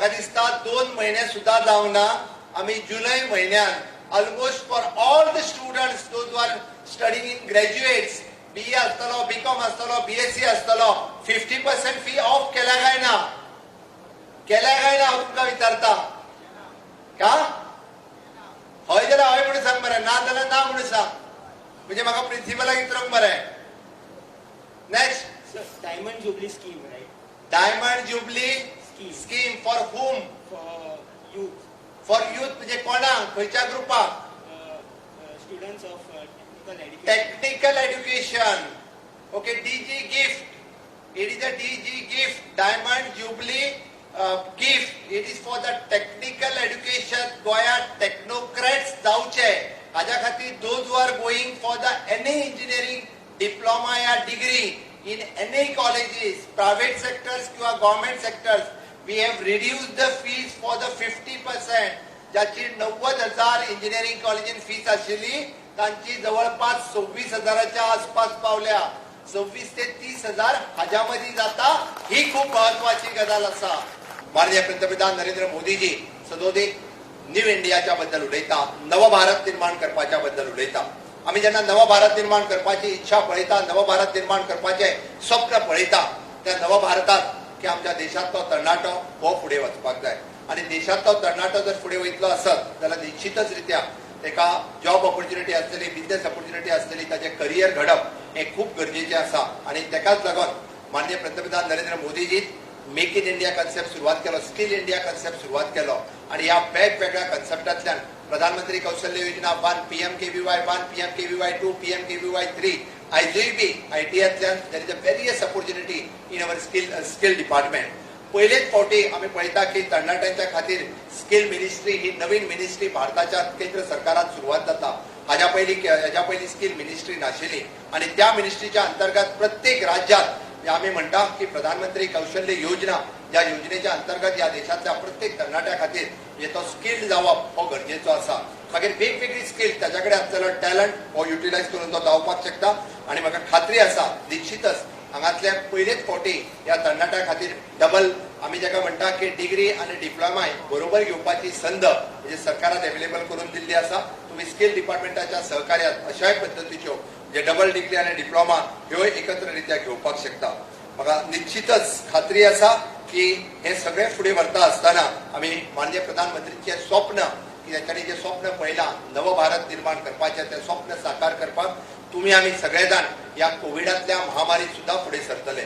म्हाका दिसता 2 महिने सुद्धा जावना आम्ही जुलै महिन्यात almost for all the students those who are studying in graduates BA आसतलो बीकॉम आसतलो बीएससी आसतलो 50% फी ऑफ केल्या काय ना हांव तुमकां विचारता का हय जाल्यार हय म्हणून सांग मरे ना जाल्यार ना म्हणून सांग म्हणजे म्हाका प्रिन्सिपलाक विचारूंक मरे next Diamond Jubilee scheme, right? Diamond jubilee scheme for whom For youth, for youth म्हणजे कोणाक खंयच्या ग्रुपाक students of technical education. Technical education okay DG gift it is a DG gift diamond jubilee gift it is for the technical education गोंयांत technocrats जावचे हाज्या खातीर those who are going for the any engineering diploma या degree in any colleges, private sectors किंवा government sectors, we have reduced the fees for the 50%. ज्याची 90,000 engineering कॉलेजीन fees आशिल्ली तांची जवळपास 26,000च्या आसपास पावल्या 26 ते 30,000 हाज्या मदीं जाता ही खूप महत्वाची गजाल आसा. माननीय पंतप्रधान नरेंद्र मोदीजी सदोदीक न्यू इंडियाच्या बद्दल उलयता नव भारत निर्माण करपाच्या बद्दल उलयता. आम्ही जेन्ना नव भारत निर्माण करपाची इच्छा पळयता नव भारत निर्माण करपाचे स्वप्न पळयता त्या नव भारतात की आमच्या देशांतलो तरणाटो हो फुडें वचपाक जाय आनी देशांतलो तरणाटो जर फुडें वयतलो आसत जाल्यार निश्चितच रित्या तेका जॉब ऑपॉर्च्युनिटी आसतली बिझनेस ऑपॉर्च्युनिटी आसतली ताचे करियर घडप हे खूप गरजेचें आसा आनी तेकाच लागून माननीय पंतप्रधान Narendra Modiji make in India concept सुरवात केलो स्किल इंडिया कन्सेप्ट सुरवात केलो आणि ह्या वेगवेगळ्या कन्सेप्टांतल्यान प्रधानमंत्री कौशल्य योजना 1 PMKVY 1 PMKVY 2 PMKVY 3 आयजूय बी आयटीआंतल्यान there is a various opportunity in our skill department. पयलेच फावटी आमी पळयता की तरणाट्यांच्या खातीर स्किल मिनिस्ट्री ही नवीन मिनिस्ट्री भारताच्या केंद्र सरकारात सुरवात जाता. हाज्या पयलीं स्किल मिनिस्ट्री नाशिल्ली आणि त्या मिनिस्ट्रीच्या अंतर्गत प्रत्येक राज्यात आम्ही म्हणटा की प्रधानमंत्री कौशल्य योजना या योजनेच्या अंतर्गत या देशातल्या प्रत्येक तरणाट्या खातीर तो स्किल्ड जावप हो गरजेचो आसा. मागीर वेगवेगळी स्किल त्याच्याकडे असलेलो टॅलंट हो युटिलायज करून तो जावपाक शकता आणि म्हाका खात्री आसा निश्चितच हांगातल्या पयलेच फावटी ह्या तरणाट्या खातीर डबल आमी जाका म्हणटा की डिग्री आनी डिप्लोमा बरोबर घेवपाची संद म्हणजे सरकारान अवेलेबल करून दिल्ली आसा. तुम्ही स्किल डिपार्टमेंटाच्या सहकार्यात अशाय पद्दतीच्यो जे डबल डिग्री आणि डिप्लोमा ह्यो एकत्ररित्या घेवपाक शकता. म्हाका निश्चितच खात्री आसा की हे सगळे फुडें व्हरता आसतना आमी माननीय प्रधानमंत्रीचे स्वप्न की तांच्यांनी जे स्वप्न पळयलां नव भारत निर्माण करपाचें तें स्वप्न साकार करपाक तुम्ही आमी सगळे जाण या कोविडांतल्या महामारीत सुद्धा फुडें सरतले.